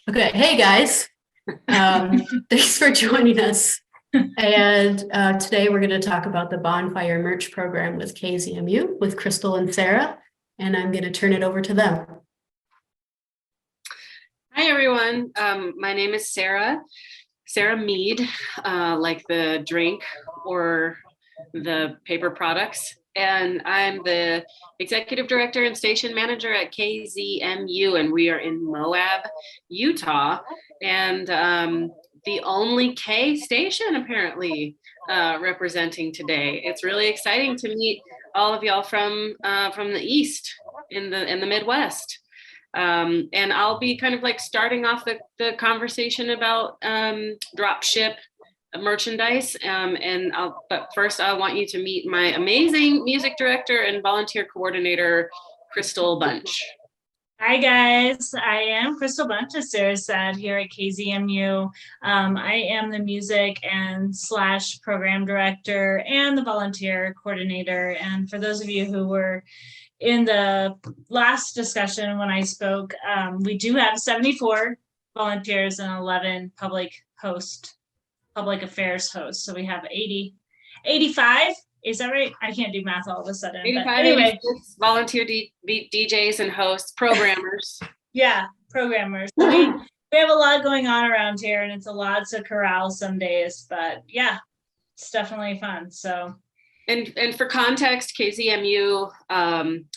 Okay, hey guys. Thanks for joining us. And today we're going to talk about the Bonfire Merch Program with KZMU with Crystal and Sarah, and I'm going to turn it over to them. Hi everyone, my name is Sarah Mead, like the drink or the paper products. And I'm the executive director and station manager at KZMU, and we are in Moab, Utah, and the only K station apparently representing today. It's really exciting to meet all of y'all from the East in the Midwest. And I'll be kind of like starting off the conversation about drop ship merchandise. But first I want you to meet my amazing music director and volunteer coordinator, Crystal Bunch. Hi guys, I am Crystal Bunch, as Sarah said, here at KZMU. I am the music and / program director and the volunteer coordinator. And for those of you who were in the last discussion when I spoke, we do have 74 volunteers and 11 public affairs hosts. So we have 85. Is that right? I can't do math all of a sudden. 85, but anyway, volunteer DJs and hosts, programmers. Yeah, programmers. So we have a lot going on around here, and it's a lot to corral some days. But yeah, it's definitely fun. So. And for context, KZMU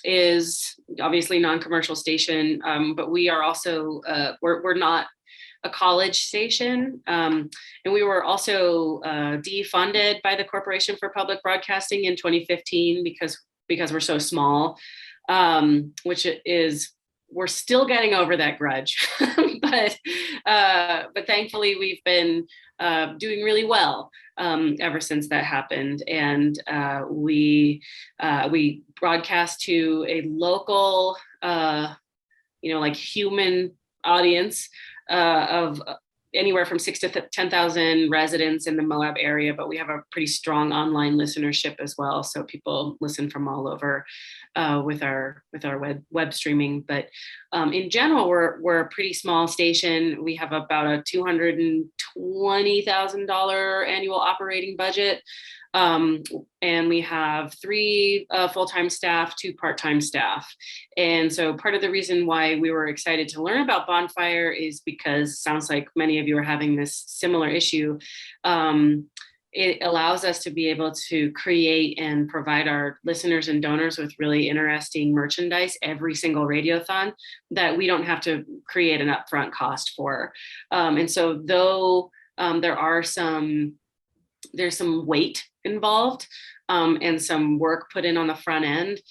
is obviously non-commercial station, but we are also we're not a college station, and we were also defunded by the Corporation for Public Broadcasting in 2015 because we're so small, which is we're still getting over that grudge, but thankfully we've been doing really well ever since that happened, and we broadcast to a local, like human audience of anywhere from 6,000 to 10,000 residents in the Moab area, but we have a pretty strong online listenership as well. So people listen from all over with our web streaming. But in general, we're a pretty small station. We have about a $220,000 annual operating budget. And we have 3 full-time staff, 2 part-time staff. And so part of the reason why we were excited to learn about Bonfire is because it sounds like many of you are having this similar issue. It allows us to be able to create and provide our listeners and donors with really interesting merchandise every single radiothon that we don't have to create an upfront cost for. And so though there's some weight involved and some work put in on the front end,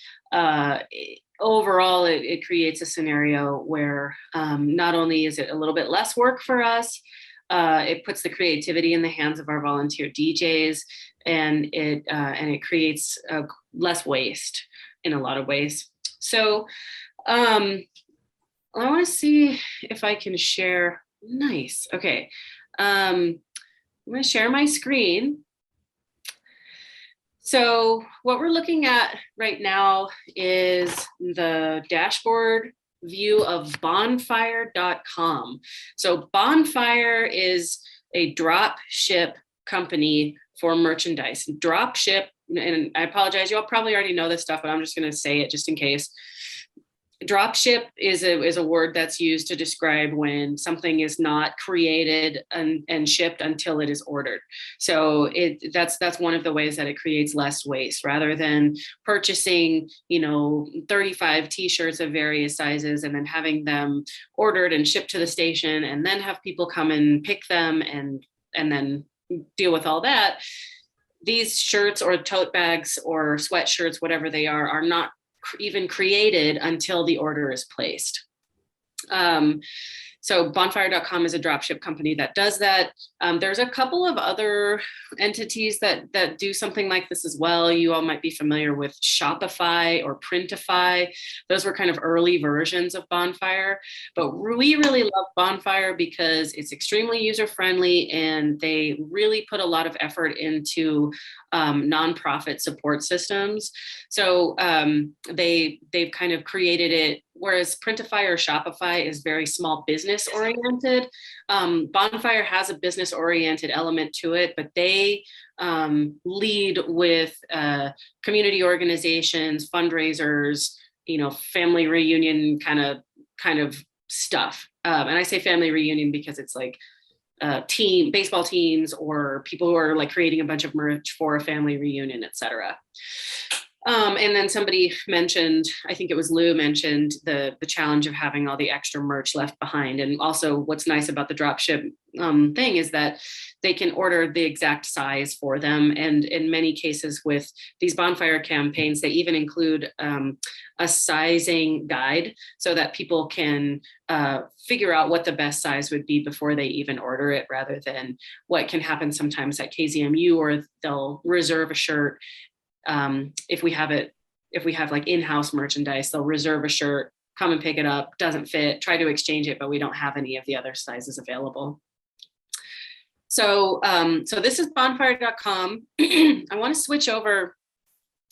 overall it creates a scenario where not only is it a little bit less work for us, it puts the creativity in the hands of our volunteer DJs, and it creates less waste in a lot of ways. So I want to see if I can share. Nice. Okay. I'm going to share my screen. So what we're looking at right now is the dashboard view of bonfire.com. So Bonfire is a drop ship company for merchandise. Drop ship, and I apologize, you all probably already know this stuff, but I'm just going to say it just in case. Drop ship is a word that's used to describe when something is not created and shipped until it is ordered. So that's one of the ways that it creates less waste, rather than purchasing 35 t-shirts of various sizes and then having them ordered and shipped to the station and then have people come and pick them and then deal with all that. These shirts or tote bags or sweatshirts, whatever they are not even created until the order is placed. So bonfire.com is a dropship company that does that. There's a couple of other entities that do something like this as well. You all might be familiar with Shopify or Printify. Those were kind of early versions of Bonfire, but we really love Bonfire because it's extremely user-friendly and they really put a lot of effort into nonprofit support systems. So they've kind of created it whereas Printify or Shopify is very small business oriented, Bonfire has a business oriented element to it, but they lead with community organizations, fundraisers, family reunion kind of stuff. And I say family reunion because it's like baseball teams or people who are like creating a bunch of merch for a family reunion, etc. And then somebody mentioned, I think it was Lou mentioned the challenge of having all the extra merch left behind. And also what's nice about the dropship thing is that they can order the exact size for them. And in many cases with these Bonfire campaigns, they even include a sizing guide so that people can figure out what the best size would be before they even order it, rather than what can happen sometimes at KZMU, or they'll reserve a shirt. If we have like in-house merchandise, they'll reserve a shirt, come and pick it up, doesn't fit, try to exchange it, but we don't have any of the other sizes available. So, so this is bonfire.com. I want to switch over.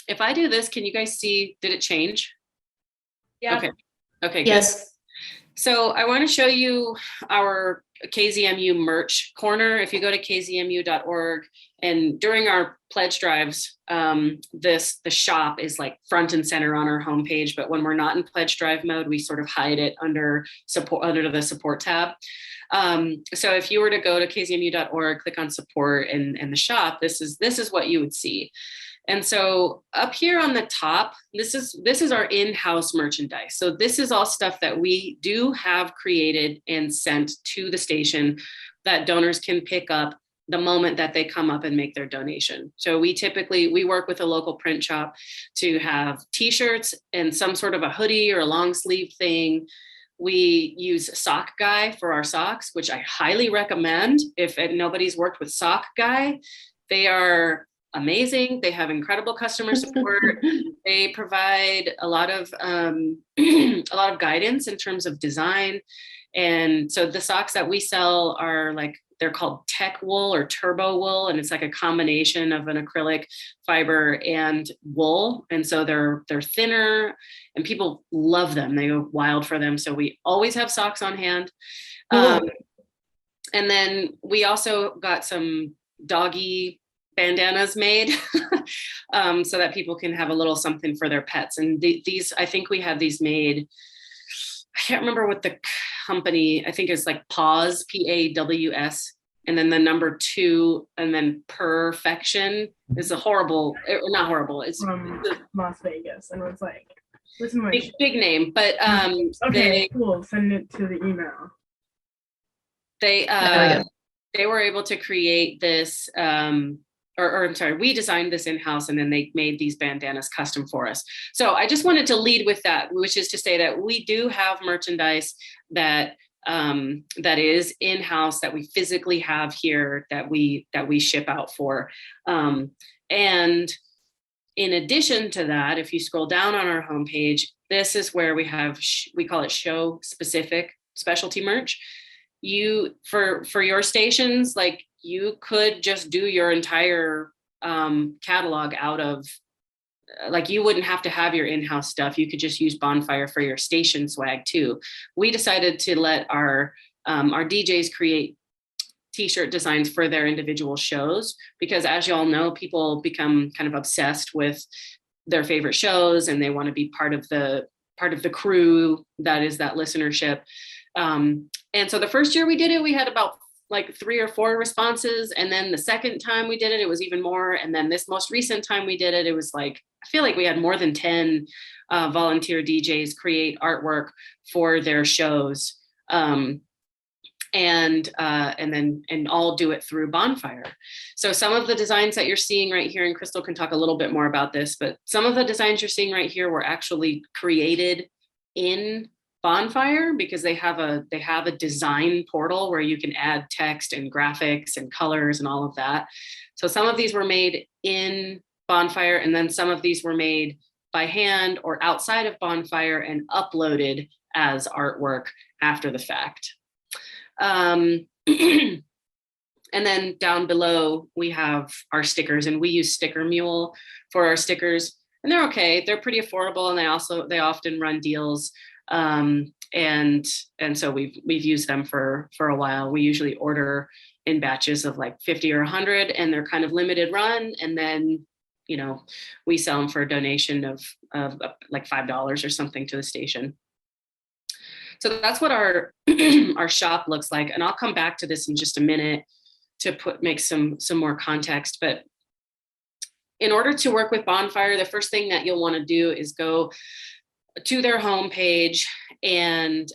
If I do this, can you guys see, did it change? Yeah. Okay, good. Yes. So I want to show you our KZMU merch corner. If you go to kzmu.org, and during our pledge drives, the shop is like front and center on our homepage, but when we're not in pledge drive mode, we sort of hide it under the support tab. So if you were to go to kzmu.org, click on support and the shop, this is what you would see. And so up here on the top, this is our in-house merchandise. So this is all stuff that we do have created and sent to the station that donors can pick up the moment that they come up and make their donation. So we work with a local print shop to have t-shirts and some sort of a hoodie or a long sleeve thing. We use Sock Guy for our socks, which I highly recommend if nobody's worked with Sock Guy. They are amazing. They have incredible customer support. They provide a lot of guidance in terms of design. And so the socks that we sell are they're called tech wool or turbo wool, and it's like a combination of an acrylic fiber and wool. And so they're thinner, and people love them. They go wild for them. So we always have socks on hand. And then we also got some doggy bandanas made so that people can have a little something for their pets. And these, I think we had these made, I can't remember what the company, I think it's like Paws, P-A-W-S, and then the number 2, and then Perfection is a horrible, not horrible, it's from Las Vegas, and was like, listen, my big name, but okay, cool, send it to the email. They were able to create this, or I'm sorry, we designed this in-house, and then they made these bandanas custom for us. So I just wanted to lead with that, which is to say that we do have merchandise that is in-house, that we physically have here, that we ship out for. And in addition to that, if you scroll down on our homepage, this is where we call it show specific specialty merch. For your stations, like, you could just do your entire catalog out of, like, you wouldn't have to have your in-house stuff. You could just use Bonfire for your station swag too. We decided to let our DJs create t-shirt designs for their individual shows, because as you all know, people become kind of obsessed with their favorite shows, and they want to be part of the crew that is that listenership. And so the first year we did it, we had about like 3 or 4 responses. And then the second time we did it, it was even more. And then this most recent time we did it, it was like, I feel like we had more than 10 volunteer DJs create artwork for their shows. And all do it through Bonfire. So some of the designs that you're seeing right here, and Crystal can talk a little bit more about this, but some of the designs you're seeing right here were actually created in Bonfire, because they have a design portal where you can add text and graphics and colors and all of that. So some of these were made in Bonfire, and then some of these were made by hand or outside of Bonfire and uploaded as artwork after the fact. And then down below we have our stickers, and we use Sticker Mule for our stickers, and they're okay. They're pretty affordable, and they often run deals. And so we've used them for a while. We usually order in batches of like 50 or 100, and they're kind of limited run. And then, you know, we sell them for a donation of like $5 or something to the station. So that's what our our shop looks like. And I'll come back to this in just a minute to make some more context. But in order to work with Bonfire, the first thing that you'll want to do is go to their homepage and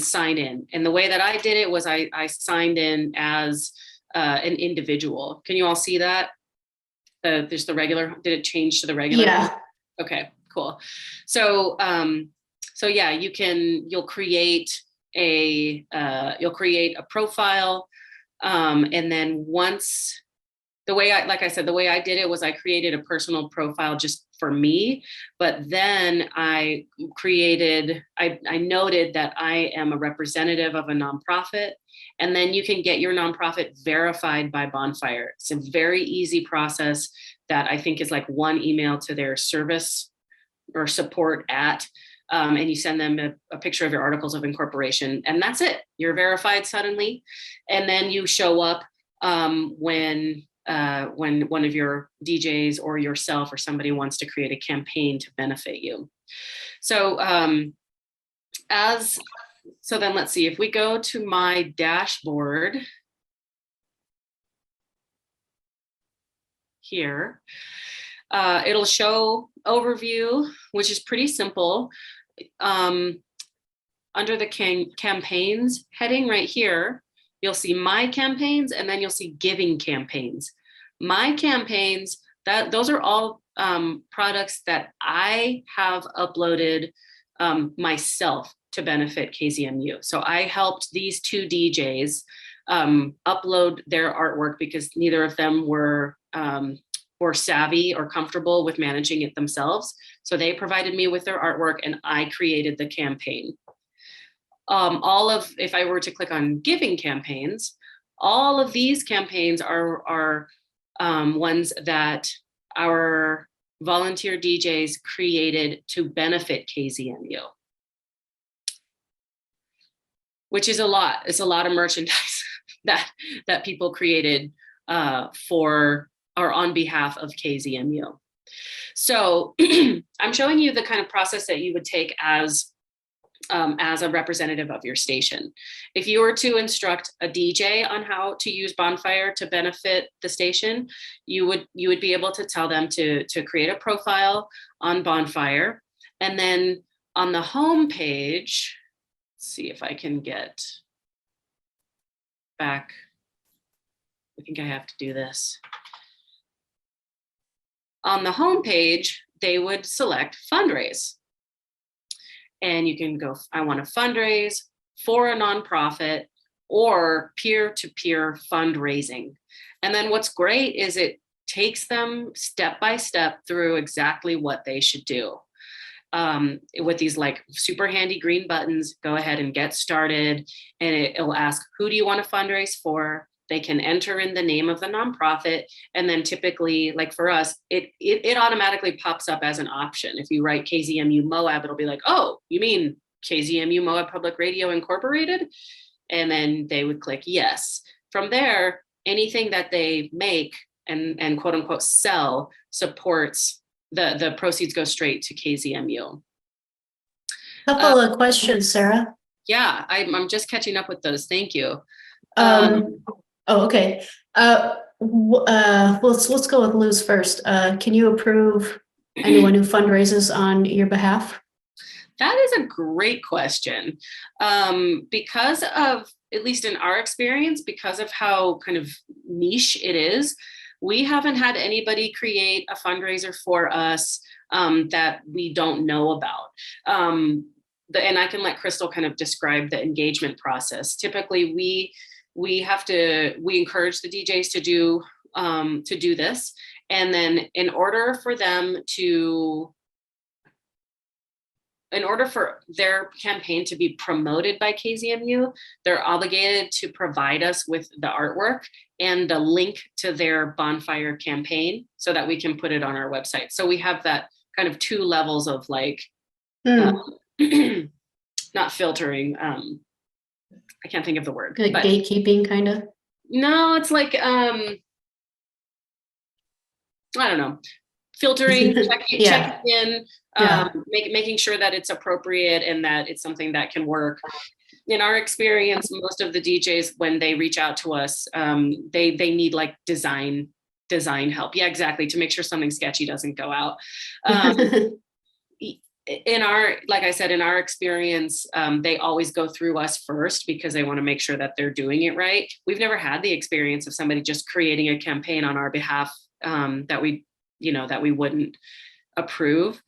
sign in. And the way that I did it was I signed in as an individual. Can you all see that? There's the regular. Did it change to the regular? Yeah. Okay, cool. So yeah, you'll create a profile, and then once the way I did it was I created a personal profile just for me, but then I noted that I am a representative of a nonprofit, and then you can get your nonprofit verified by Bonfire. It's a very easy process that I think is like one email to their service or support at, and you send them a picture of your articles of incorporation, and that's it. You're verified suddenly, and then you show up when one of your DJs or yourself or somebody wants to create a campaign to benefit you. So then let's see, if we go to my dashboard here, it'll show overview, which is pretty simple. Under the campaigns heading right here, you'll see my campaigns, and then you'll see giving campaigns. My campaigns, those are all products that I have uploaded myself to benefit KZMU. So I helped these two DJs upload their artwork because neither of them were savvy or comfortable with managing it themselves. So they provided me with their artwork, and I created the campaign. If I were to click on giving campaigns, all of these campaigns are ones that our volunteer DJs created to benefit KZMU, which is a lot. It's a lot of merchandise that people created for or on behalf of KZMU. So I'm showing you the kind of process that you would take as a representative of your station. If you were to instruct a DJ on how to use Bonfire to benefit the station, you would be able to tell them to create a profile on Bonfire. And then on the home page, let's see if I can get back. I think I have to do this. On the home page, they would select fundraise. And you can go, I want to fundraise for a nonprofit or peer-to-peer fundraising. And then what's great is it takes them step by step through exactly what they should do. With these like super handy green buttons, go ahead and get started. And it'll ask, who do you want to fundraise for? They can enter in the name of the nonprofit. And then typically, like for us, it automatically pops up as an option. If you write KZMU Moab, it'll be like, oh, you mean KZMU Moab Public Radio Incorporated? And then they would click yes. From there, anything that they make and quote unquote sell supports the proceeds go straight to KZMU. Couple of questions, Sarah. Yeah, I'm just catching up with those. Thank you. Okay. Let's go with Luz first. Can you approve anyone who fundraises on your behalf? That is a great question. Because of, at least in our experience, because of how kind of niche it is, we haven't had anybody create a fundraiser for us that we don't know about. And I can let Crystal kind of describe the engagement process. Typically, we encourage the DJs to do this, and then in order for their campaign to be promoted by KZMU, they're obligated to provide us with the artwork and the link to their Bonfire campaign so that we can put it on our website. So we have that kind of two levels of like not filtering. I can't think of the word. Like but gatekeeping, kind of. no, it's like I don't know, filtering, Yeah. checking in, Yeah. making sure that it's appropriate and that it's something that can work. In our experience, most of the DJs, when they reach out to us, they need like design help. Yeah, exactly. To make sure something sketchy doesn't go out. Like I said, in our experience, they always go through us first because they want to make sure that they're doing it right. We've never had the experience of somebody just creating a campaign on our behalf that we wouldn't approve.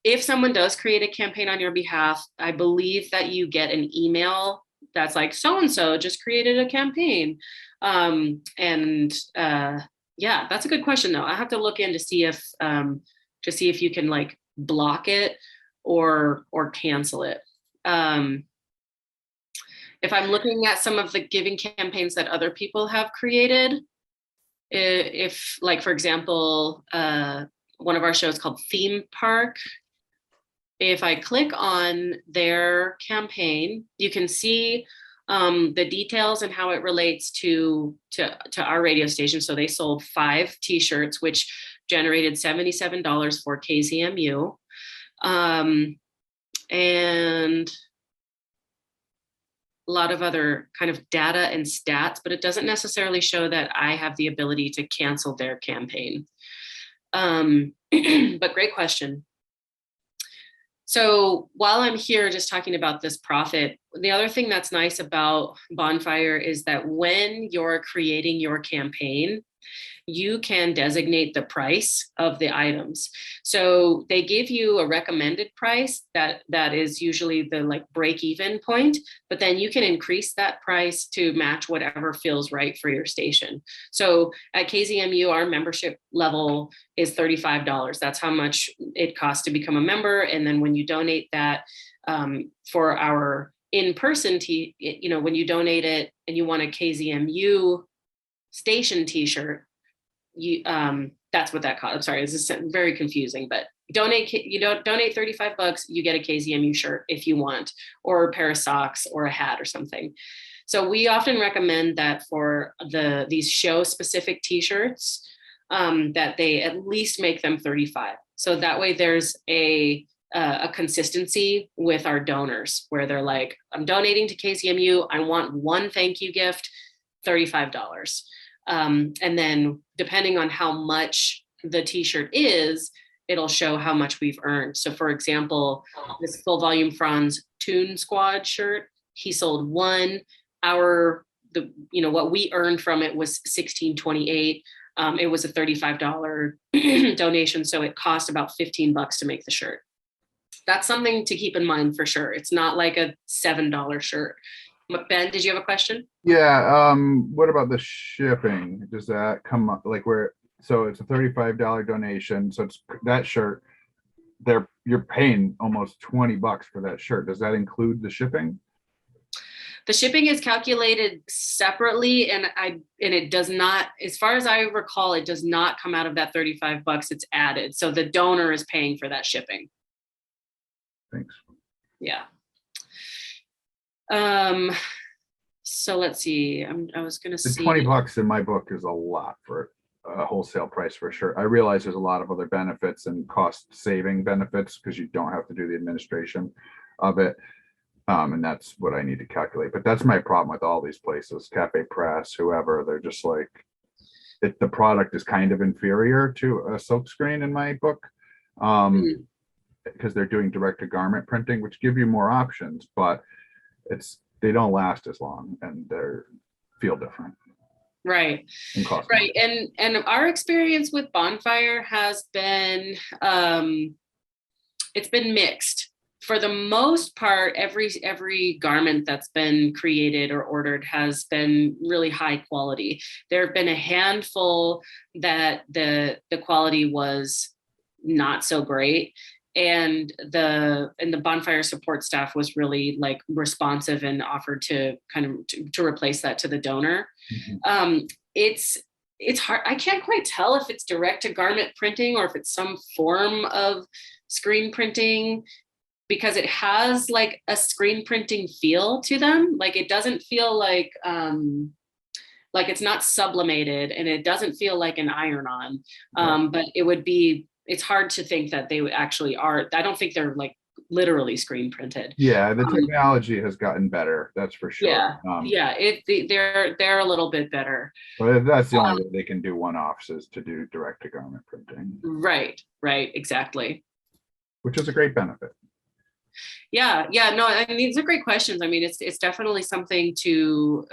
If someone does create a campaign on your behalf, I believe that you get an email that's like, so-and-so just created a campaign. Yeah, that's a good question though. I have to look in to see if you can like block it or cancel it. If I'm looking at some of the giving campaigns that other people have created, if like, for example, one of our shows called Theme Park, if I click on their campaign, you can see the details and how it relates to our radio station. So they sold 5 t-shirts, which generated $77 for KZMU. And a lot of other kind of data and stats, but it doesn't necessarily show that I have the ability to cancel their campaign. But great question. So while I'm here just talking about this profit, the other thing that's nice about Bonfire is that when you're creating your campaign, you can designate the price of the items. So they give you a recommended price that is usually the like break-even point, but then you can increase that price to match whatever feels right for your station. So at KZMU, our membership level is $35. That's how much it costs to become a member. And then when you donate that for our in-person, when you donate it and you want a KZMU station t-shirt, that's what that costs. I'm sorry, this is very confusing, but donate $35, you get a KZMU shirt if you want, or a pair of socks or a hat or something. So we often recommend that for these show specific t-shirts, that they at least make them $35. So that way there's a consistency with our donors where they're like, I'm donating to KZMU, I want one thank you gift, $35. And then depending on how much the t-shirt is, it'll show how much we've earned. So for example, this Full Volume Franz Toon Squad shirt, he sold one. What we earned from it was $16.28. It was a $35 donation, so it cost about $15 to make the shirt. That's something to keep in mind for sure. It's not like a $7 shirt. Ben, did you have a question? Yeah. What about the shipping? Does that come up like where? So it's a $35 donation. So it's that shirt. You're paying almost $20 for that shirt. Does that include the shipping? The shipping is calculated separately, and it does not, as far as I recall, it does not come out of that $35. It's added. So the donor is paying for that shipping. Thanks. Yeah. So let's see. I was gonna see. $20 in my book is a lot for a wholesale price for sure. I realize there's a lot of other benefits and cost saving benefits because you don't have to do the administration of it. And that's what I need to calculate. But that's my problem with all these places, Cafe Press, whoever. They're just like, the product is kind of inferior to a silkscreen in my book. Because they're doing direct to garment printing, which give you more options, but they don't last as long and they feel different. Right. Right. And our experience with Bonfire has been, it's been mixed. For the most part, every garment that's been created or ordered has been really high quality. There have been a handful that the quality was not so great. And the Bonfire support staff was really like responsive and offered to kind of to replace that to the donor. Mm-hmm. It's hard. I can't quite tell if it's direct to garment printing or if it's some form of screen printing, because it has like a screen printing feel to them. Like it doesn't feel like it's not sublimated, and it doesn't feel like an iron-on. But it's hard to think that they actually are. I don't think they're like literally screen printed. Yeah, the technology has gotten better, that's for sure. They're a little bit better. But that's the only way they can do one-offs, is to do direct to garment printing. Right, exactly. Which is a great benefit. Yeah, no, I mean, these are great questions. I mean, it's definitely something to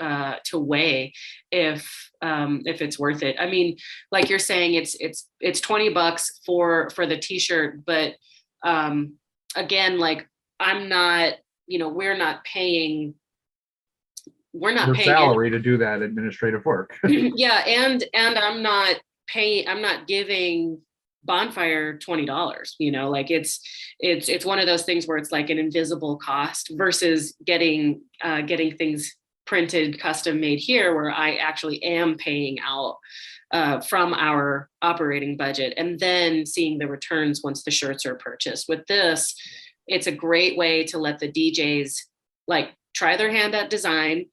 weigh if it's worth it. I mean, like you're saying, it's $20 for the t-shirt, but again, like we're not paying Your salary to do that administrative work. Yeah, and I'm not giving Bonfire $20, like it's one of those things where it's like an invisible cost versus getting things printed, custom made here, where I actually am paying out from our operating budget and then seeing the returns once the shirts are purchased. With this, it's a great way to let the DJs like try their hand at design,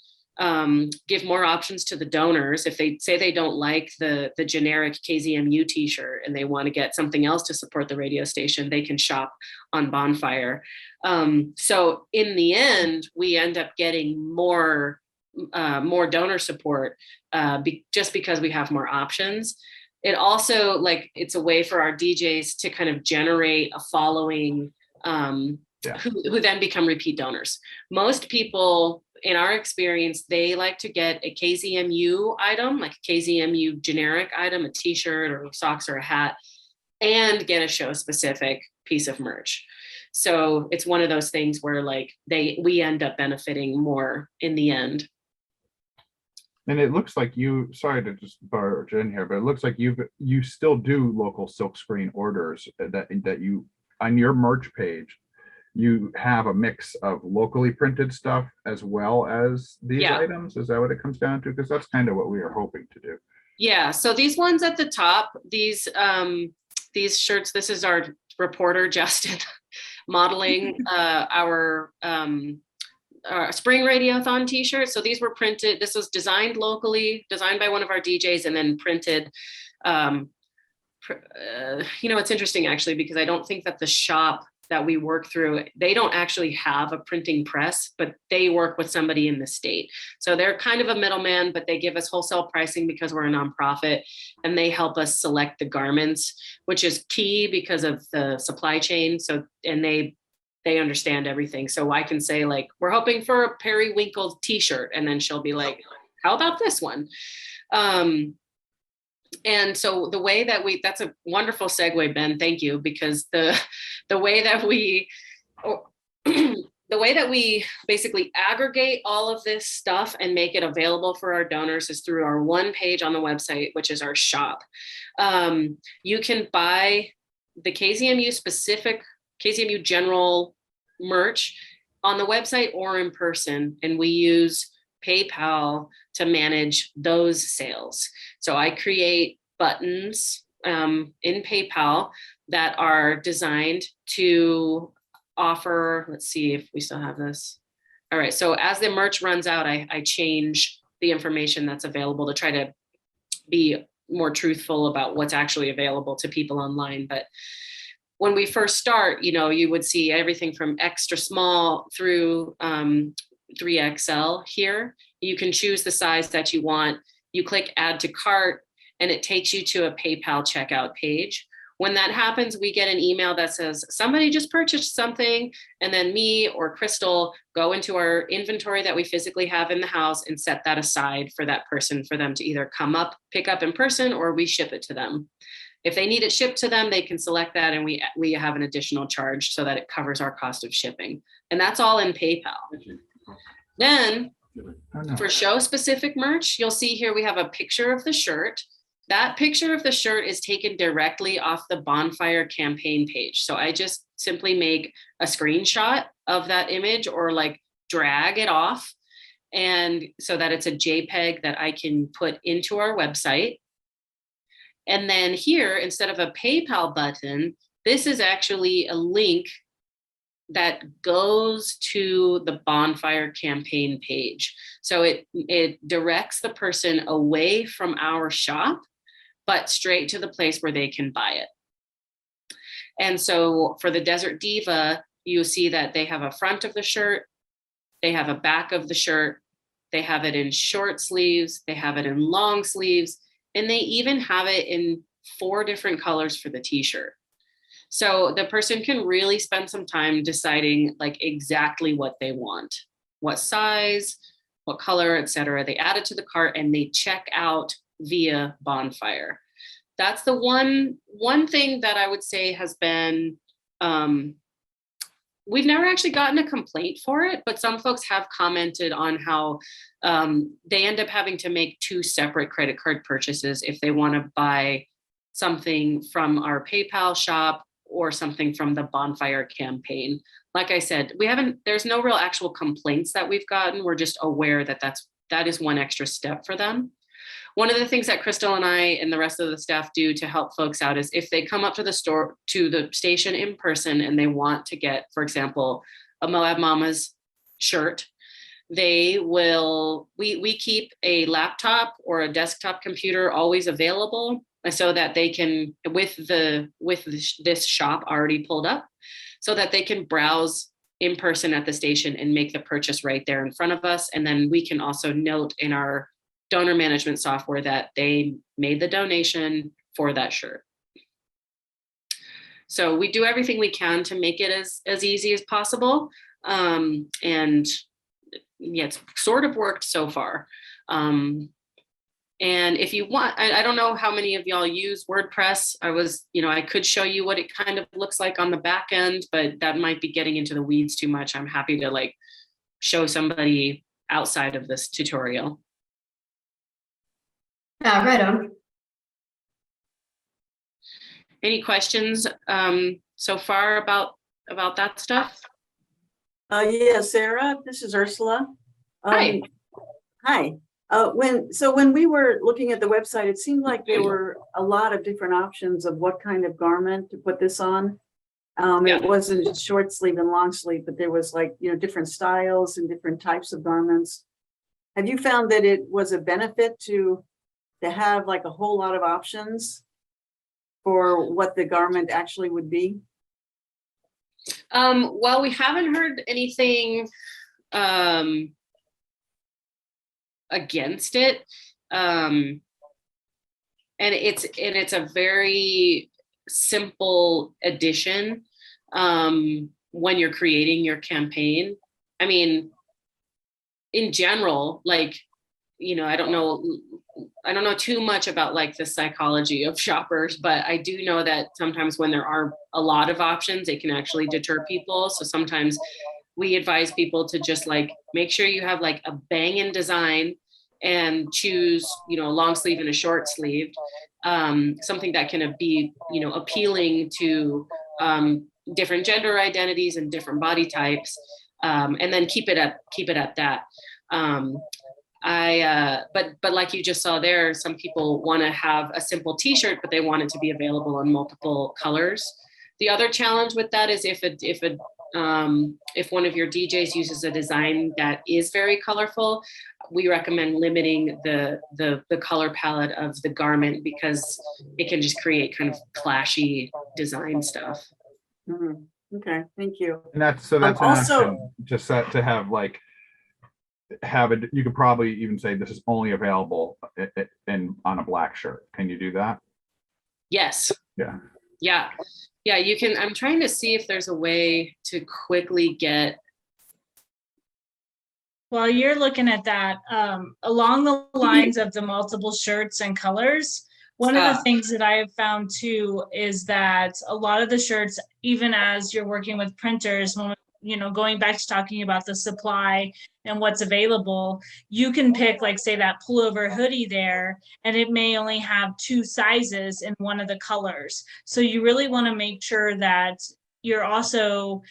give more options to the donors. If they say they don't like the generic KZMU t-shirt and they want to get something else to support the radio station, they can shop on Bonfire. So in the end, we end up getting more donor support just because we have more options. It also, like, it's a way for our DJs to kind of generate a following who then become repeat donors. Most people, in our experience, they like to get a KZMU item, like a KZMU generic item, a t-shirt or socks or a hat, and get a show specific piece of merch. So it's one of those things where like we end up benefiting more in the end. And it looks like you, sorry to just barge in here, but it looks like you still do local silkscreen orders that you, on your merch page, you have a mix of locally printed stuff as well as these items. Is that what it comes down to? Because that's kind of what we are hoping to do. Yeah, so these ones at the top, these shirts, this is our reporter Justin modeling our spring radiothon t-shirt. So these were printed, this was designed locally, designed by one of our DJs, and then printed. It's interesting actually, because I don't think that the shop that we work through, they don't actually have a printing press, but they work with somebody in the state. So they're kind of a middleman, but they give us wholesale pricing because we're a nonprofit, and they help us select the garments, which is key because of the supply chain. So, and they understand everything. So I can say like, we're hoping for a periwinkle t-shirt. And then she'll be like, how about this one? And so the way that that's a wonderful segue, Ben, thank you, because the way that we basically aggregate all of this stuff and make it available for our donors is through our one page on the website, which is our shop. You can buy the KZMU specific, KZMU general merch on the website or in person, and we use PayPal to manage those sales. So I create buttons in PayPal that are designed to offer, let's see if we still have this. All right, so as the merch runs out, I change the information that's available to try to be more truthful about what's actually available to people online. But when we first start, you would see everything from extra small through 3XL here. You can choose the size that you want. You click add to cart and it takes you to a PayPal checkout page. When that happens, we get an email that says somebody just purchased something, and then me or Crystal go into our inventory that we physically have in the house and set that aside for that person, for them to either come up, pick up in person, or we ship it to them. If they need it shipped to them, they can select that, and we have an additional charge so that it covers our cost of shipping. And that's all in PayPal. Then for show specific merch, you'll see here we have a picture of the shirt. That picture of the shirt is taken directly off the Bonfire campaign page. So I just simply make a screenshot of that image or like drag it off, and so that it's a JPEG that I can put into our website. And then here, instead of a PayPal button, this is actually a link that goes to the bonfire campaign page. So it directs the person away from our shop, but straight to the place where they can buy it. And so for the Desert Diva, you see that they have a front of the shirt, they have a back of the shirt, they have it in short sleeves, they have it in long sleeves, and they even have it in 4 different colors for the t-shirt. So the person can really spend some time deciding like exactly what they want, what size, what color, etc. They add it to the cart and they check out via Bonfire. That's the one thing that I would say has been, we've never actually gotten a complaint for it, but some folks have commented on how they end up having to make 2 separate credit card purchases if they want to buy something from our PayPal shop or something from the Bonfire campaign. Like I said, there's no real actual complaints that we've gotten. We're just aware that that is one extra step for them. One of the things that Crystal and I and the rest of the staff do to help folks out is if they come up to the store, to the station in person, and they want to get, for example, a Moab Mamas shirt, we keep a laptop or a desktop computer always available so that they can, with this shop already pulled up, so that they can browse in person at the station and make the purchase right there in front of us. And then we can also note in our donor management software that they made the donation for that shirt. So we do everything we can to make it as easy as possible. And yeah, it's sort of worked so far. And if you want, I don't know how many of y'all use WordPress. I could show you what it kind of looks like on the back end, but that might be getting into the weeds too much. I'm happy to like show somebody outside of this tutorial. Right on. Any questions so far about that stuff? Yeah, Sarah, this is Ursula. Hi. Hi. When we were looking at the website, it seemed like there were a lot of different options of what kind of garment to put this on. It wasn't just short sleeve and long sleeve, but there was different styles and different types of garments. Have you found that it was a benefit to have like a whole lot of options for what the garment actually would be? Well, we haven't heard anything against it. And it's a very simple addition when you're creating your campaign. I mean, in general, I don't know too much about like the psychology of shoppers, but I do know that sometimes when there are a lot of options, it can actually deter people. So sometimes we advise people to just like make sure you have like a banging design and choose, a long sleeve and a short sleeve, something that can be, appealing to different gender identities and different body types, and then keep it at that. But like you just saw there, some people want to have a simple t-shirt, but they want it to be available in multiple colors. The other challenge with that is if one of your DJs uses a design that is very colorful, we recommend limiting the color palette of the garment because it can just create kind of clashy design stuff. Mm-hmm. Okay, thank you. And that's an also option to set to have like it. You could probably even say this is only available on a black shirt. Can you do that? Yes. Yeah. You can. I'm trying to see if there's a way to quickly get. While you're looking at that, along the lines of the multiple shirts and colors, one of the things that I have found too is that a lot of the shirts, even as you're working with printers, when going back to talking about the supply and what's available, you can pick, like, say, that pullover hoodie there, and it may only have 2 sizes in one of the colors. So you really want to make sure that you're also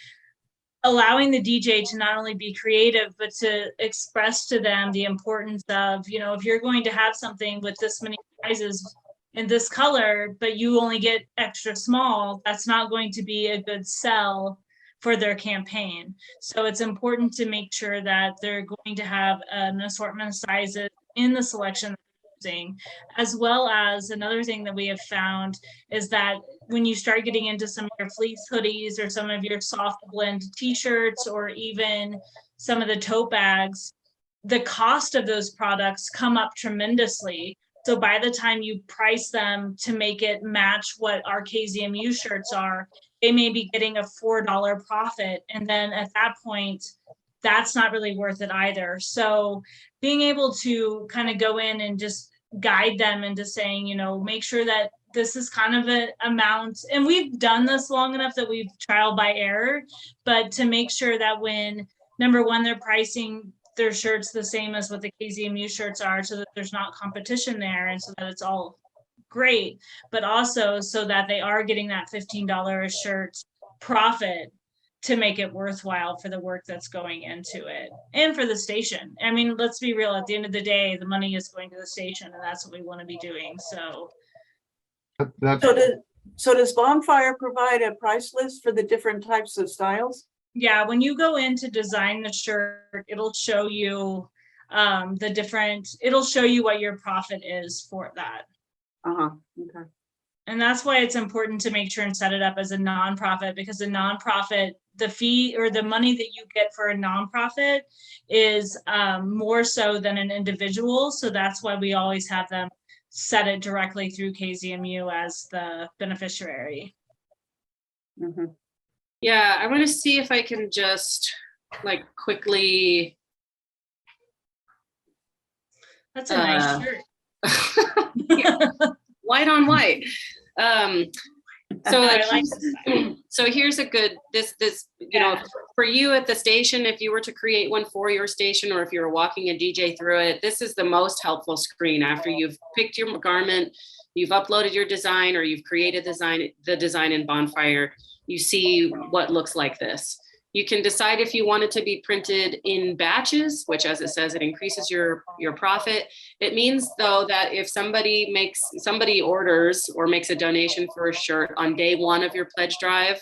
allowing the DJ to not only be creative, but to express to them the importance of, if you're going to have something with this many sizes in this color, but you only get extra small, that's not going to be a good sell for their campaign. So it's important to make sure that they're going to have an assortment of sizes in the selection that they're using, as well as another thing that we have found is that when you start getting into some of your fleece hoodies or some of your soft blend t-shirts or even some of the tote bags, the cost of those products come up tremendously. So by the time you price them to make it match what our KZMU shirts are, they may be getting a $4 profit. And then at that point, that's not really worth it either. So being able to kind of go in and just guide them into saying, you know, make sure that this is kind of an amount, and we've done this long enough that we've trial by error, but to make sure that when, number one, they're pricing their shirts the same as what the KZMU shirts are, so that there's not competition there and so that it's all great, but also so that they are getting that $15 a shirt profit to make it worthwhile for the work that's going into it and for the station. I mean, let's be real, at the end of the day, the money is going to the station and that's what we want to be doing. So That's, So does Bonfire provide a price list for the different types of styles? yeah, when you go in to design the shirt, it'll show you it'll show you what your profit is for that. Okay. And that's why it's important to make sure and set it up as a nonprofit, because a nonprofit, the fee or the money that you get for a nonprofit is more so than an individual. So that's why we always have them set it directly through KZMU as the beneficiary. Mhm. Yeah, I want to see if I can just like quickly. That's a nice shirt. White on white. So I like, like this. so here's a good, you know, for you at the station, if you were to create one for your station, or if you're walking a DJ through it, this is the most helpful screen after you've picked your garment, you've uploaded your design, or you've created the design in Bonfire, you see what looks like this. You can decide if you want it to be printed in batches, which, as it says, it increases your profit. It means, though, that if somebody orders or makes a donation for a shirt on day one of your pledge drive,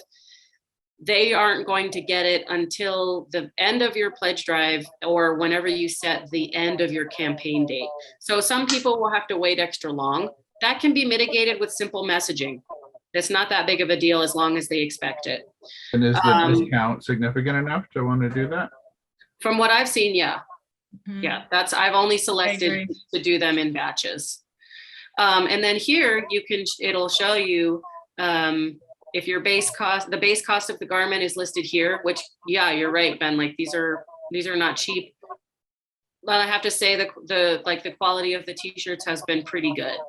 they aren't going to get it until the end of your pledge drive or whenever you set the end of your campaign date. So some people will have to wait extra long. That can be mitigated with simple messaging. It's not that big of a deal as long as they expect it. and is the discount significant enough to want to do that? From what I've seen, yeah. Mhm. Yeah, I've only selected to do them in batches. And then here it'll show you if your the base cost of the garment is listed here, which, yeah, you're right, Ben, like these are not cheap. But I have to say the quality of the t-shirts has been pretty good.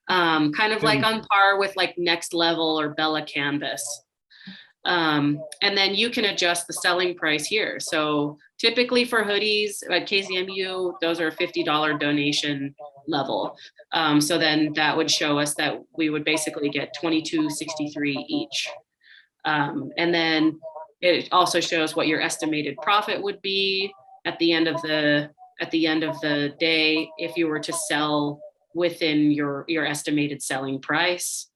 Kind of like on par with like Next Level or Bella Canvas. And then you can adjust the selling price here. So typically for hoodies at KZMU, those are $50 donation level. So then that would show us that we would basically get $22.63 each. And then it also shows what your estimated profit would be at the end of the day if you were to sell within your estimated selling price.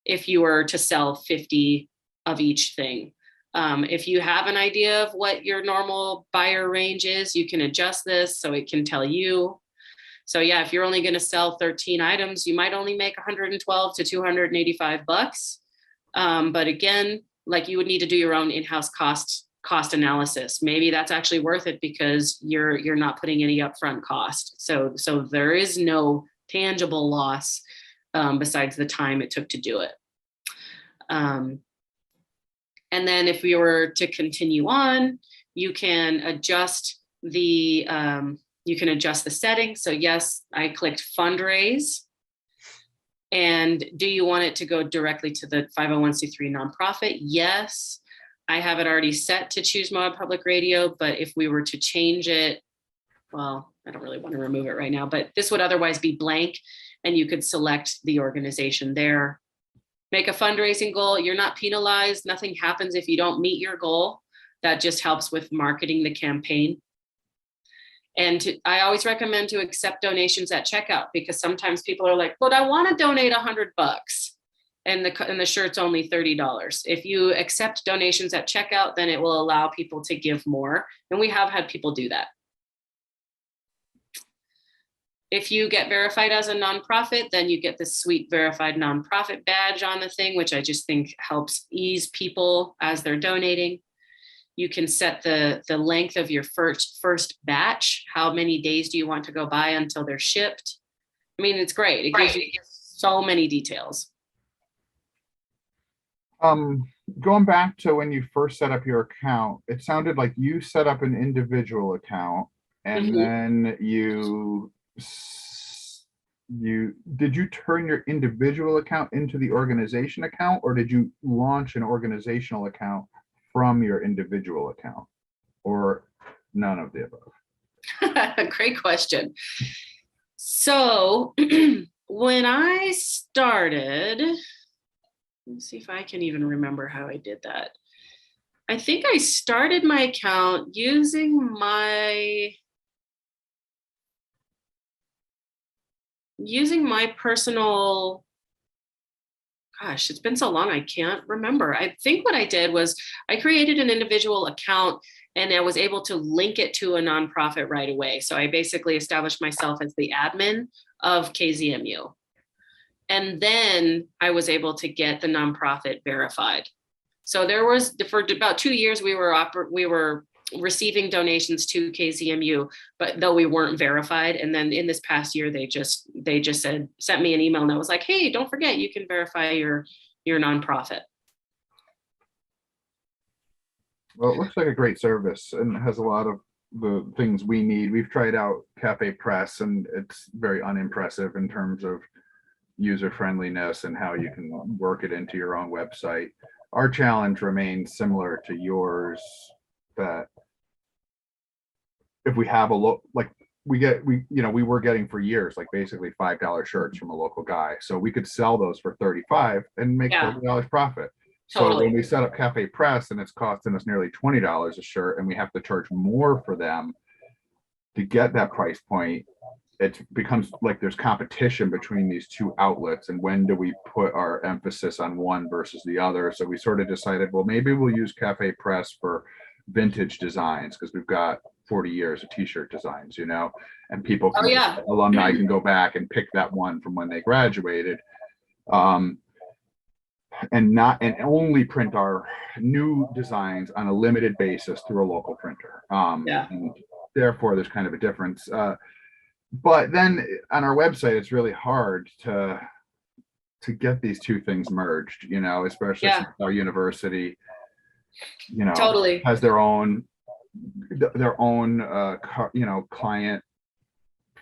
If you were to sell 50 of each thing. If you have an idea of what your normal buyer range is, you can adjust this so it can tell you. So yeah, if you're only going to sell 13 items, you might only make 112 to 285 bucks. But again, like you would need to do your own in-house cost analysis. Maybe that's actually worth it because you're not putting any upfront cost. So there is no tangible loss besides the time it took to do it. And then if we were to continue on, you can adjust the settings. So yes, I clicked fundraise. And do you want it to go directly to the 501c3 nonprofit? Yes. I have it already set to choose Moab Public Radio, but if we were to change it, well, I don't really want to remove it right now, but this would otherwise be blank and you could select the organization there. Make a fundraising goal. You're not penalized. Nothing happens if you don't meet your goal. That just helps with marketing the campaign. And I always recommend to accept donations at checkout because sometimes people are like, but I want to donate $100. and the shirt's only $30. If you accept donations at checkout, then it will allow people to give more. And we have had people do that. If you get verified as a nonprofit, then you get this sweet verified nonprofit badge on the thing, which I just think helps ease people as they're donating. You can set the length of your first batch. How many days do you want to go by until they're shipped? I mean, it's great. It gives you so many details. Going back to when you first set up your account, it sounded like you set up an individual account and then did you turn your individual account into the organization account, or did you launch an organizational account from your individual account, or none of the above? Great question. So when I started, let's see if I can even remember how I did that. I think I started my account using my personal, gosh, it's been so long, I can't remember. I think what I did was I created an individual account and I was able to link it to a nonprofit right away. So I basically established myself as the admin of KZMU. And then I was able to get the nonprofit verified. So there was, for about 2 years, we were receiving donations to KZMU, but though we weren't verified. And then in this past year, they just sent me an email and I was like, hey, don't forget, you can verify your nonprofit. Well, it looks like a great service and has a lot of the things we need. We've tried out Cafe Press and it's very unimpressive in terms of user friendliness and how you can work it into your own website. Our challenge remains similar to yours, that if we have we were getting for years, like basically $5 shirts from a local guy. So we could sell those for 35 and make $40 profit. Totally. So when we set up Cafe Press and it's costing us nearly $20 a shirt and we have to charge more for them to get that price point, it becomes like there's competition between these two outlets, and when do we put our emphasis on one versus the other? So we sort of decided, well, maybe we'll use Cafe Press for vintage designs because we've got 40 years of t-shirt designs, and people can, alumni can go back and pick that one from when they graduated, and only print our new designs on a limited basis through a local printer. And therefore there's kind of a difference. But then on our website, it's really hard to get these two things merged, especially since our university, totally has their own client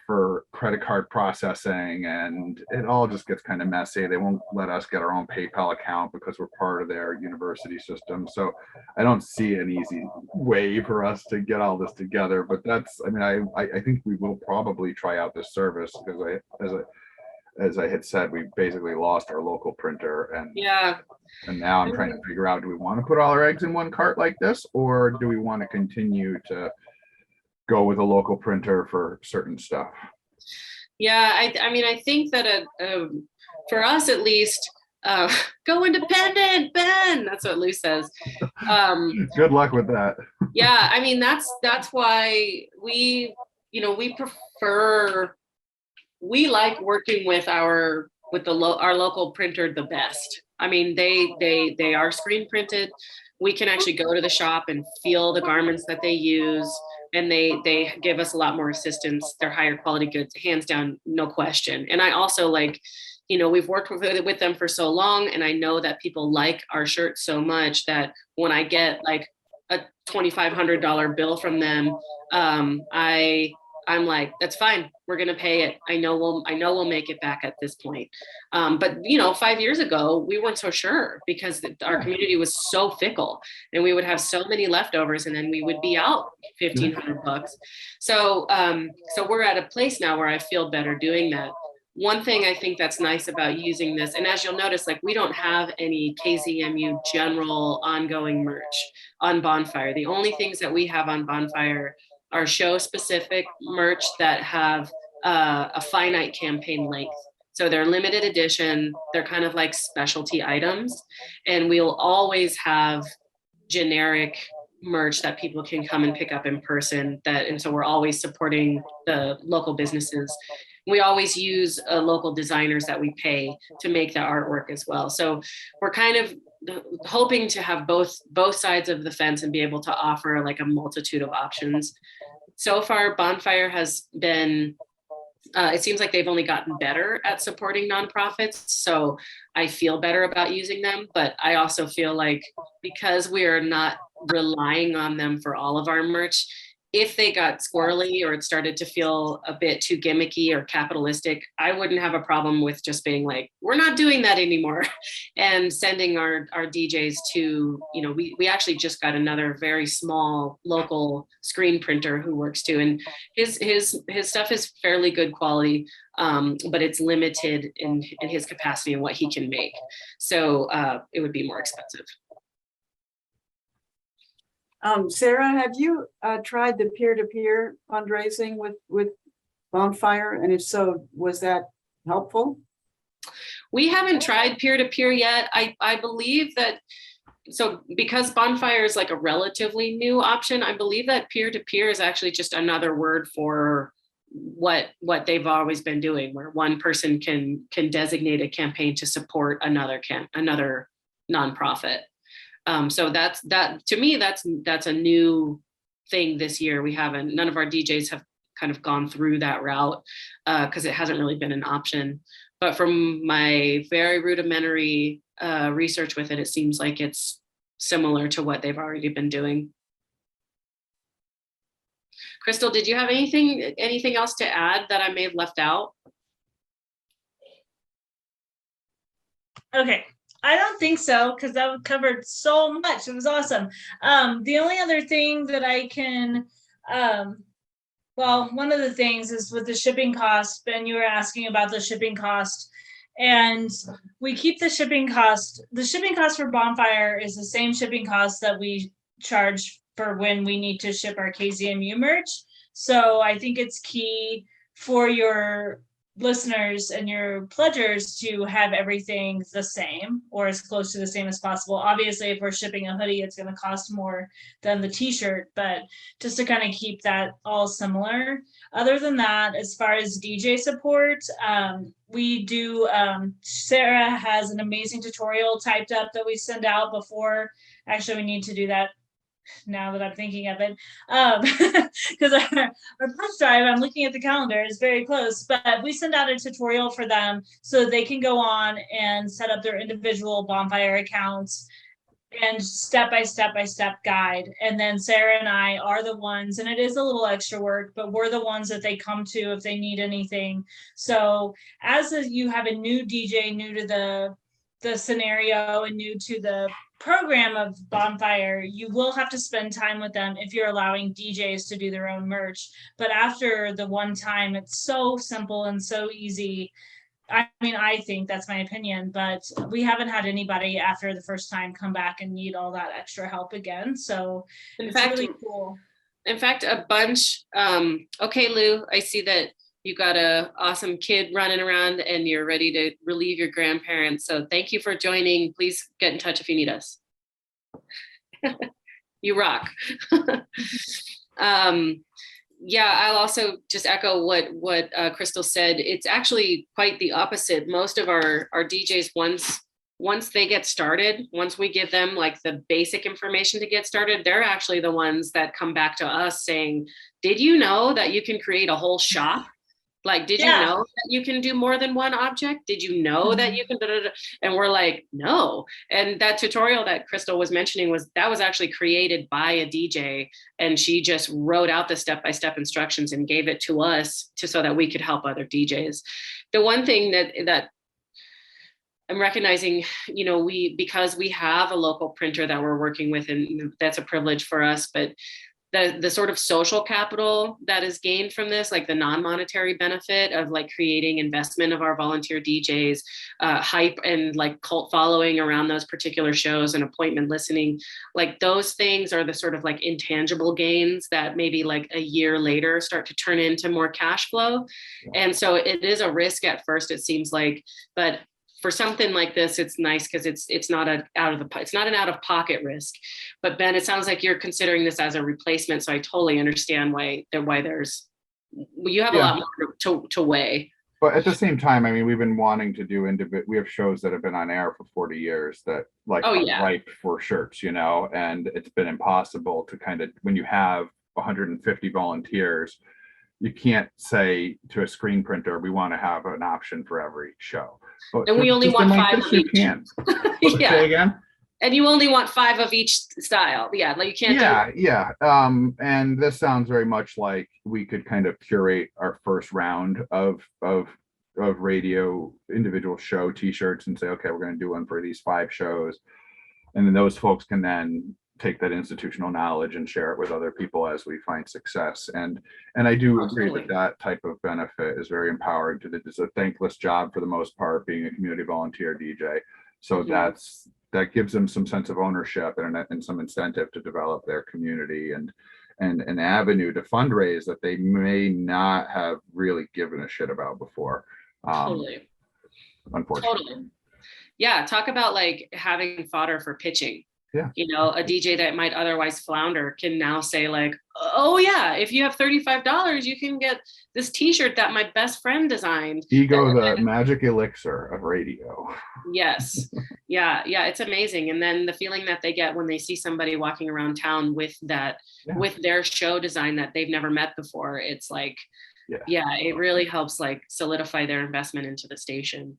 for credit card processing, and it all just gets kind of messy. They won't let us get our own PayPal account because we're part of their university system. So I don't see an easy way for us to get all this together, but I think we will probably try out this service because as I had said, we basically lost our local printer, and now I'm trying to figure out, do we want to put all our eggs in one cart like this, or do we want to continue to go with a local printer for certain stuff? I think that for us at least, go independent, Ben. That's what Lou says. Good luck with that. That's why we like working with our local printer the best. I mean, they are screen printed. We can actually go to the shop and feel the garments that they use, and they give us a lot more assistance. They're higher quality goods, hands down, no question. And I also we've worked with them for so long, and I know that people like our shirts so much that when I get like a $2,500 bill from them, I'm like, that's fine. We're going to pay it. I know we'll make it back at this point. But 5 years ago, we weren't so sure because our community was so fickle, and we would have so many leftovers, and then we would be out $1,500. So we're at a place now where I feel better doing that. One thing I think that's nice about using this, and as you'll notice, we don't have any KZMU general ongoing merch on Bonfire. The only things that we have on Bonfire are show specific merch that have a finite campaign length. So they're limited edition. They're kind of like specialty items, and we'll always have generic merch that people can come and pick up in person. And so we're always supporting the local businesses. We always use local designers that we pay to make the artwork as well. So we're kind of hoping to have both sides of the fence and be able to offer like a multitude of options. So far, Bonfire has been, it seems like they've only gotten better at supporting nonprofits. So I feel better about using them, but I also feel like because we are not relying on them for all of our merch, if they got squirrely or it started to feel a bit too gimmicky or capitalistic, I wouldn't have a problem with just being like, we're not doing that anymore, and sending our DJs to, you know, we actually just got another very small local screen printer who works too, and his stuff is fairly good quality, but it's limited in his capacity and what he can make. So it would be more expensive. Sarah, have you tried the peer-to-peer fundraising with Bonfire? And if so, was that helpful? We haven't tried peer-to-peer yet. I believe that, so because Bonfire is like a relatively new option, I believe that peer-to-peer is actually just another word for what they've always been doing, where one person can designate a campaign to support another nonprofit. So that to me, that's a new thing this year. None of our DJs have kind of gone through that route because it hasn't really been an option. But from my very rudimentary research with it, it seems like it's similar to what they've already been doing. Crystal, did you have anything else to add that I may have left out? Okay. I don't think so, because that covered so much. It was awesome. The only other thing that I can, well, one of the things is with the shipping cost. Ben, you were asking about the shipping cost, and we keep the shipping cost. The shipping cost for Bonfire is the same shipping cost that we charge for when we need to ship our KZMU merch. So I think it's key for your listeners and your pledgers to have everything the same or as close to the same as possible. Obviously, if we're shipping a hoodie, it's going to cost more than the t-shirt, but just to kind of keep that all similar. Other than that, as far as DJ support, we do, Sarah has an amazing tutorial typed up that we send out before. Actually, we need to do that now that I'm thinking of it, because our push drive, I'm looking at the calendar, is very close, but we send out a tutorial for them so they can go on and set up their individual Bonfire accounts and step by step guide. And then Sarah and I are the ones, and it is a little extra work, but we're the ones that they come to if they need anything. So as you have a new DJ, new to the scenario and new to the program of Bonfire, you will have to spend time with them if you're allowing DJs to do their own merch. But after the one time, it's so simple and so easy. I mean, I think that's my opinion, but we haven't had anybody after the first time come back and need all that extra help again. So it's really cool. In fact, a bunch, okay, Lou, I see that you got a awesome kid running around and you're ready to relieve your grandparents. So thank you for joining. Please get in touch if you need us. You rock. Yeah, I'll also just echo what Crystal said. It's actually quite the opposite. Most of our DJs, once they get started, once we give them like the basic information to get started, they're actually the ones that come back to us saying, did you know that you can create a whole shop? Like, did you know that you can do more than one object? Did you know that you can, and we're like, no. And that tutorial that Crystal was mentioning was actually created by a DJ, and she just wrote out the step-by-step instructions and gave it to us so that we could help other DJs. The one thing that I'm recognizing, you know, because we have a local printer that we're working with, and that's a privilege for us, but the sort of social capital that is gained from this, like the non-monetary benefit of like creating investment of our volunteer DJs, hype and like cult following around those particular shows and appointment listening, like those things are the sort of like intangible gains that maybe like a year later start to turn into more cash flow. And so it is a risk at first, it seems like, but for something like this, it's nice because it's not an out of pocket risk. But Ben, it sounds like you're considering this as a replacement, so I totally understand why there's you have a lot more to weigh. But at the same time, I mean, we've been wanting to do we have shows that have been on air for 40 years that like are ripe for shirts, you know, and it's been impossible to kind of, when you have 150 volunteers, you can't say to a screen printer, we want to have an option for every show. But and we only want 5 of each. You can. Yeah. Say again? And you only want 5 of each style. Yeah, like you can't. Yeah. And this sounds very much like we could kind of curate our first round of radio individual show T-shirts and say, okay, we're going to do one for these 5 shows, and then those folks can then take that institutional knowledge and share it with other people as we find success. And I do agree that type of benefit is very empowering to it's a thankless job for the most part, being a community volunteer DJ. So that gives them some sense of ownership and some incentive to develop their community and an avenue to fundraise that they may not have really given a shit about before. Totally. Unfortunately. Totally. Yeah. Talk about like having fodder for pitching. Yeah. You know, a DJ that might otherwise flounder can now say like, oh yeah, if you have $35, you can get this T-shirt that my best friend designed. Ego, the magic elixir of radio. Yes. Yeah. It's amazing. And then the feeling that they get when they see somebody walking around town with that, with their show design that they've never met before, it's like, it really helps like solidify their investment into the station.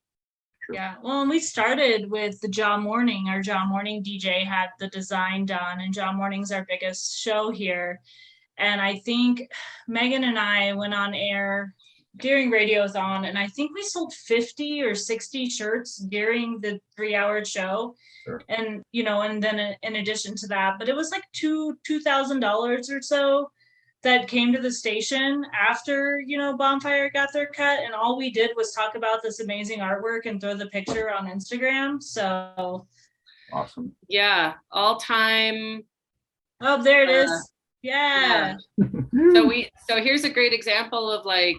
Yeah, well, and we started with the Jaw Morning. Our Jaw Morning DJ had the design done, and Jaw Morning's our biggest show here. And I think Megan and I went on air during Radiothon, and I think we sold 50 or 60 shirts during the 3-hour show. Sure. And, you know, and then in addition to that, but it was like $2,000 or so that came to the station after, you know, Bonfire got their cut, and all we did was talk about this amazing artwork and throw the picture on Instagram. So awesome. Yeah, all time. Oh, there it is. Yeah. So here's a great example of like,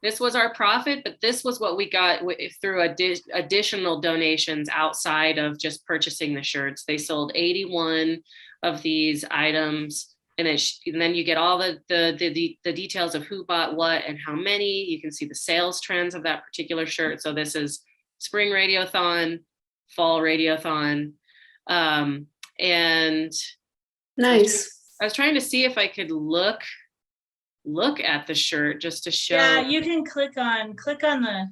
this was our profit, but this was what we got through additional donations outside of just purchasing the shirts. They sold 81 of these items. And then you get all the details of who bought what and how many. You can see the sales trends of that particular shirt. So this is spring Radiothon, fall Radiothon. And nice. I was trying to see if I could look at the shirt just to show. Yeah, you can click on the,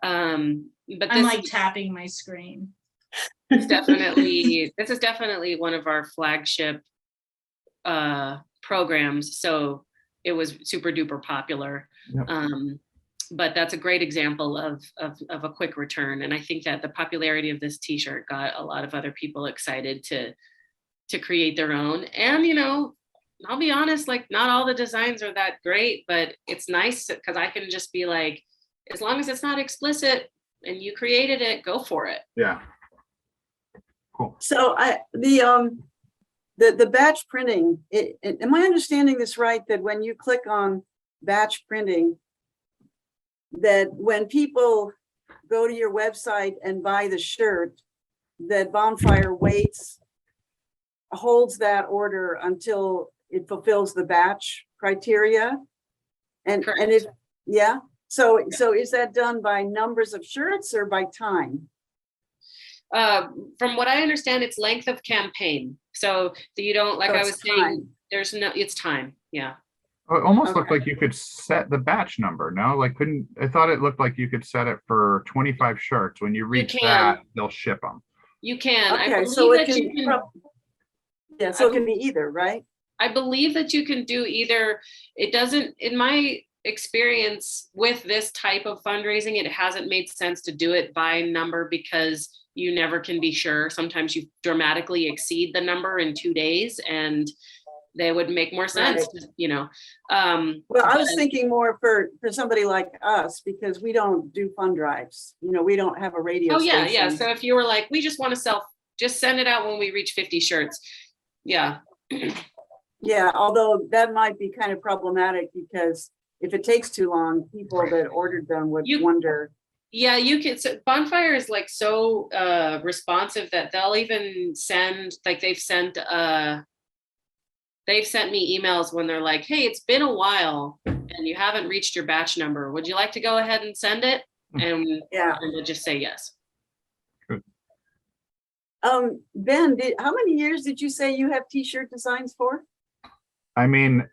but I'm like tapping my screen. This is definitely one of our flagship programs. So it was super duper popular. Yep. But that's a great example of a quick return. And I think that the popularity of this T-shirt got a lot of other people excited to create their own. And, you know, I'll be honest, like not all the designs are that great, but it's nice because I can just be like, as long as it's not explicit and you created it, go for it. Yeah. Cool. So the batch printing, am I understanding this right, that when you click on batch printing, that when people go to your website and buy the shirt, that Bonfire holds that order until it fulfills the batch criteria? And if so is that done by numbers of shirts or by time? From what I understand, it's length of campaign. So that you don't, like I was saying, it's time. Yeah. It almost looked like you could set the batch number. No, like I thought it looked like you could set it for 25 shirts. When you reach that, they'll ship them. You can. Okay, I so believe it can be either, right? I believe that you can do either. It doesn't, in my experience with this type of fundraising, it hasn't made sense to do it by number because you never can be sure. Sometimes you dramatically exceed the number in 2 days, and they would make more sense, Well, I was thinking more for somebody like us, because we don't do fund drives. We don't have a radio Oh, yeah, station. So if you were like, we just want to sell, just send it out when we reach 50 shirts. Yeah. Yeah, although that might be kind of problematic, because if it takes too long, people that ordered them would wonder. Yeah, you can. So Bonfire is like so responsive that they'll even send, like they've sent me emails when they're like, hey, it's been a while and you haven't reached your batch number. Would you like to go ahead and send it? And we'll just say yes. Good. Ben, how many years did you say you have t-shirt designs for? I mean,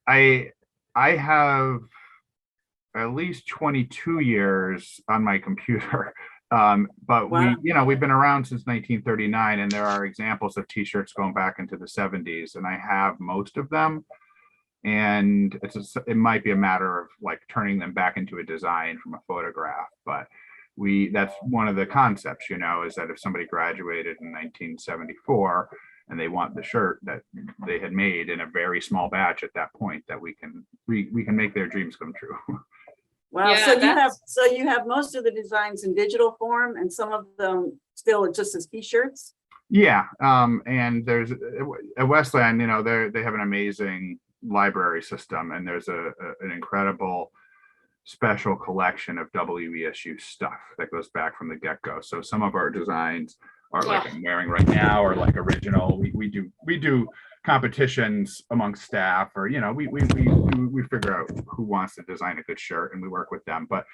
I have at least 22 years on my computer. But Wow. we've been around since 1939, and there are examples of t-shirts going back into the 70s, and I have most of them. And it might be a matter of like turning them back into a design from a photograph, but that's one of the concepts, is that if somebody graduated in 1974 and they want the shirt that they had made in a very small batch at that point, that we can make their dreams come true. Wow. Yeah, so you have most of the designs in digital form, and some of them still just as t-shirts. Yeah. And there's at Westland, they have an amazing library system, and there's an incredible special collection of WESU stuff that goes back from the get-go. So some of our designs are like I'm wearing right now, or like original. We do competitions amongst staff, or we figure out who wants to design a good shirt, and we work with them. But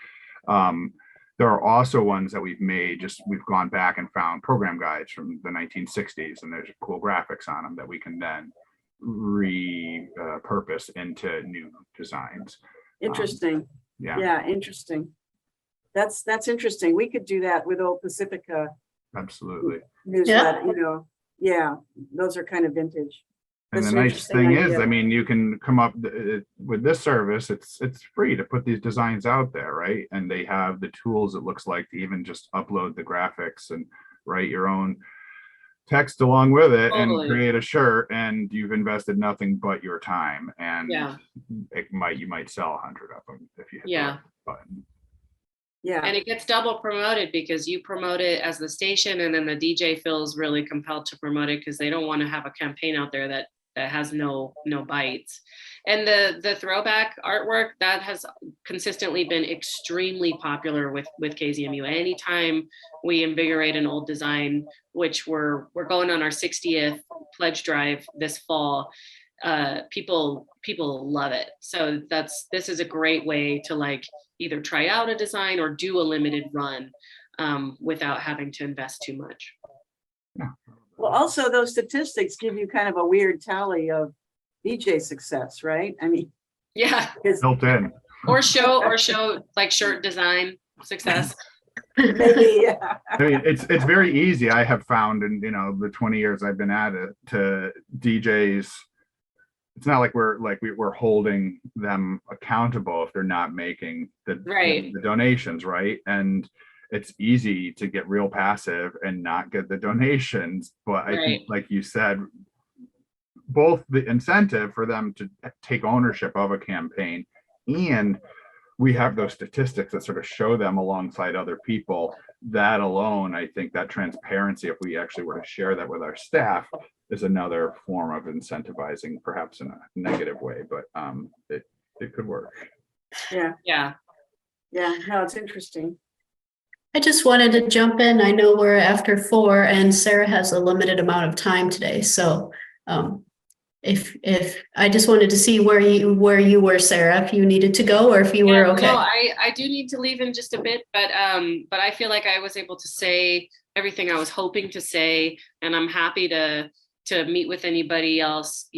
there are also ones that we've made, we've gone back and found program guides from the 1960s, and there's cool graphics on them that we can then repurpose into new designs. Interesting. Yeah, interesting. That's interesting. We could do that with Old Pacifica absolutely. newsletter. Yeah, those are kind of vintage. And That's the an nice interesting thing idea. is, you can come up with this service. It's free to put these designs out there, right? And they have the tools, it looks like, to even just upload the graphics and write your own text along with it. Totally. And create a shirt, and you've invested nothing but your time. And you might sell 100 of them if you hit the right button. Yeah. And it gets double promoted because you promote it as the station, and then the DJ feels really compelled to promote it because they don't want to have a campaign out there that has no bites. And the throwback artwork, that has consistently been extremely popular with KZMU. Anytime we invigorate an old design, which we're going on our 60th pledge drive this fall, people love it. So this is a great way to like either try out a design or do a limited run without having to invest too much. Well, also those statistics give you kind of a weird tally of DJ success, right? I mean, yeah, built in. or show like shirt design success. Maybe, yeah. I mean, it's very easy. I have found in the 20 years I've been at it, to DJs. It's not like we're holding them accountable if they're not making the donations, right? And it's easy to get real passive and not get the donations. But I think, like you said, both the incentive for them to take ownership of a campaign, and we have those statistics that sort of show them alongside other people. That alone, I think that transparency, if we actually were to share that with our staff, is another form of incentivizing, perhaps in a negative way, but it could work. Yeah. No, it's interesting. I just wanted to jump in. I know we're after 4 and Sarah has a limited amount of time today. So if I just wanted to see where you were, Sarah, if you needed to go or if you were okay. No, I do need to leave in just a bit, but I feel like I was able to say everything I was hoping to say, and I'm happy to meet with anybody else,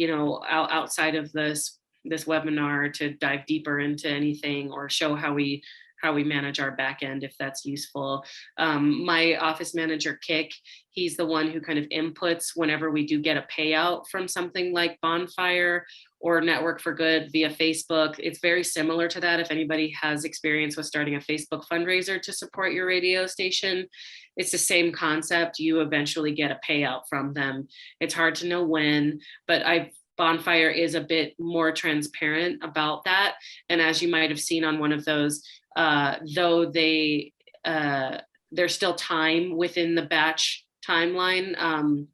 outside of this webinar to dive deeper into anything or show how we we manage our back end, if that's useful. My office manager, Kick, he's the one who kind of inputs whenever we do get a payout from something like Bonfire or Network for Good via Facebook. It's very similar to that. If anybody has experience with starting a Facebook fundraiser to support your radio station, it's the same concept. You eventually get a payout from them. It's hard to know when, but Bonfire is a bit more transparent about that. And as you might have seen on one of those, though there's still time within the batch timeline,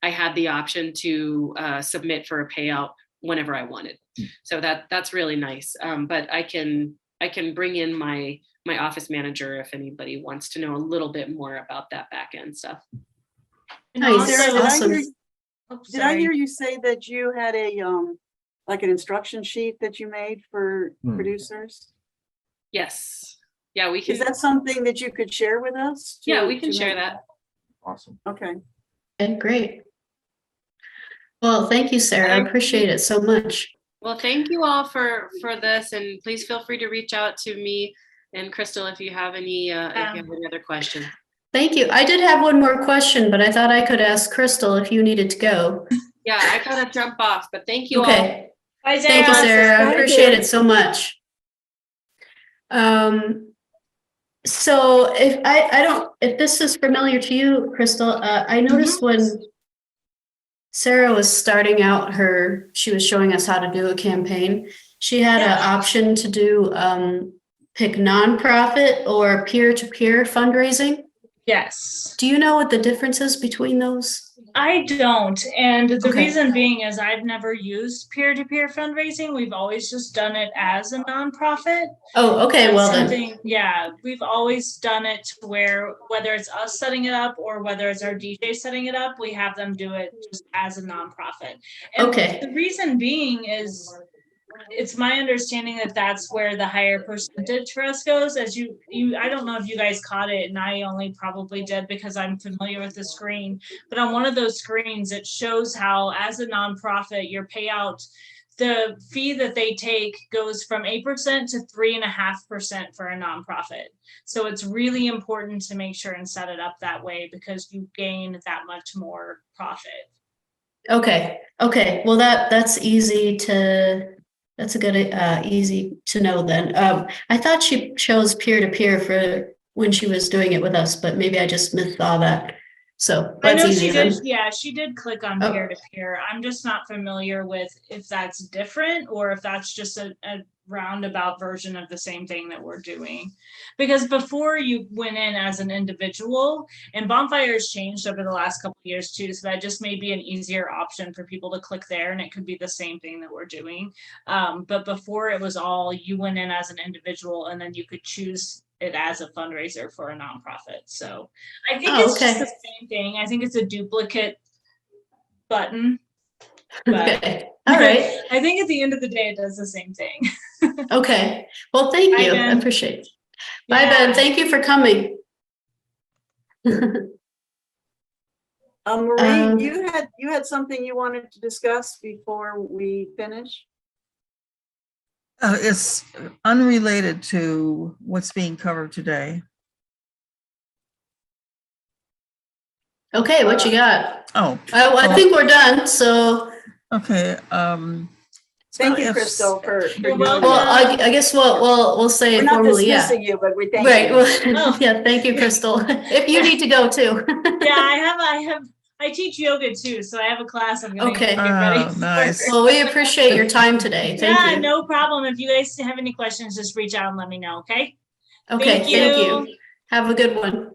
I had the option to submit for a payout whenever I wanted. So that's really nice. But I can bring in my office manager if anybody wants to know a little bit more about that back end stuff. And Nice. Sarah, also- did I hear you say that you had a, like an instruction sheet that you made for producers? Yes. Yeah, we can. Is that something that you could share with us? Yeah, we can share that. Awesome. Okay. Okay, great. Well, thank you, Sarah. I appreciate it so much. Well, thank you all for this, and please feel free to reach out to me and Crystal if you have any other questions. Thank you. I did have one more question, but I thought I could ask Crystal if you needed to go. Yeah, I gotta jump off, but thank you all. Okay. Bye, Thank you, Sarah. I Thank appreciate you. it so much. So if this is familiar to you, Crystal, I noticed when Sarah was starting out she was showing us how to do a campaign. She had an option to do pick nonprofit or peer-to-peer fundraising. Yes. Do you know what the difference is between those? I don't. And the Okay. reason being is I've never used peer-to-peer fundraising. We've always just done it as a nonprofit. Oh, okay, That's well then. something, yeah, we've always done it to where whether it's us setting it up or whether it's our DJ setting it up, we have them do it just as a nonprofit. And Okay. the reason being is it's my understanding that that's where the higher percentage for us goes. As you I don't know if you guys caught it, and I only probably did because I'm familiar with the screen, but on one of those screens, it shows how as a nonprofit, your payout, the fee that they take goes from 8% to 3.5% for a nonprofit. So it's really important to make sure and set it up that way because you gain that much more profit. Okay. Well, that's easy to know then. I thought she chose peer-to-peer for when she was doing it with us, but maybe I just missaw that. So I that's know easy she then. did. Yeah, she did click on Oh. peer-to-peer. I'm just not familiar with if that's different or if that's just a roundabout version of the same thing that we're doing. Because before you went in as an individual, and Bonfire's changed over the last couple of years too, so that just may be an easier option for people to click there, and it could be the same thing that we're doing. But before it was all you went in as an individual, and then you could choose it as a fundraiser for a nonprofit. So I think it's just the same thing. I think it's a duplicate button. But Okay. All right. I think at the end of the day, it does the same thing. Okay. Well, thank Bye, you. I Ben. appreciate it. Bye, Yeah. Ben. Thank you for coming. Marie, you had something you wanted to discuss before we finish? It's unrelated to what's being covered today. Okay, what you got? Oh, I think we're done. So, okay. Thank you, if- Crystal, for You're doing welcome. well, that. I guess we'll say We're not formally, yeah. dismissing you, but we thank Right. you. Well, Oh. yeah. Thank you, Crystal. If you need to go too. Yeah, I teach yoga too, so I have a class I'm gonna Okay. get ready Oh, for. nice. Well, we appreciate your time today. Thank Yeah, you. no problem. If you guys have any questions, just reach out and let me know, okay? Okay. Thank Thank you. you. Have a good one.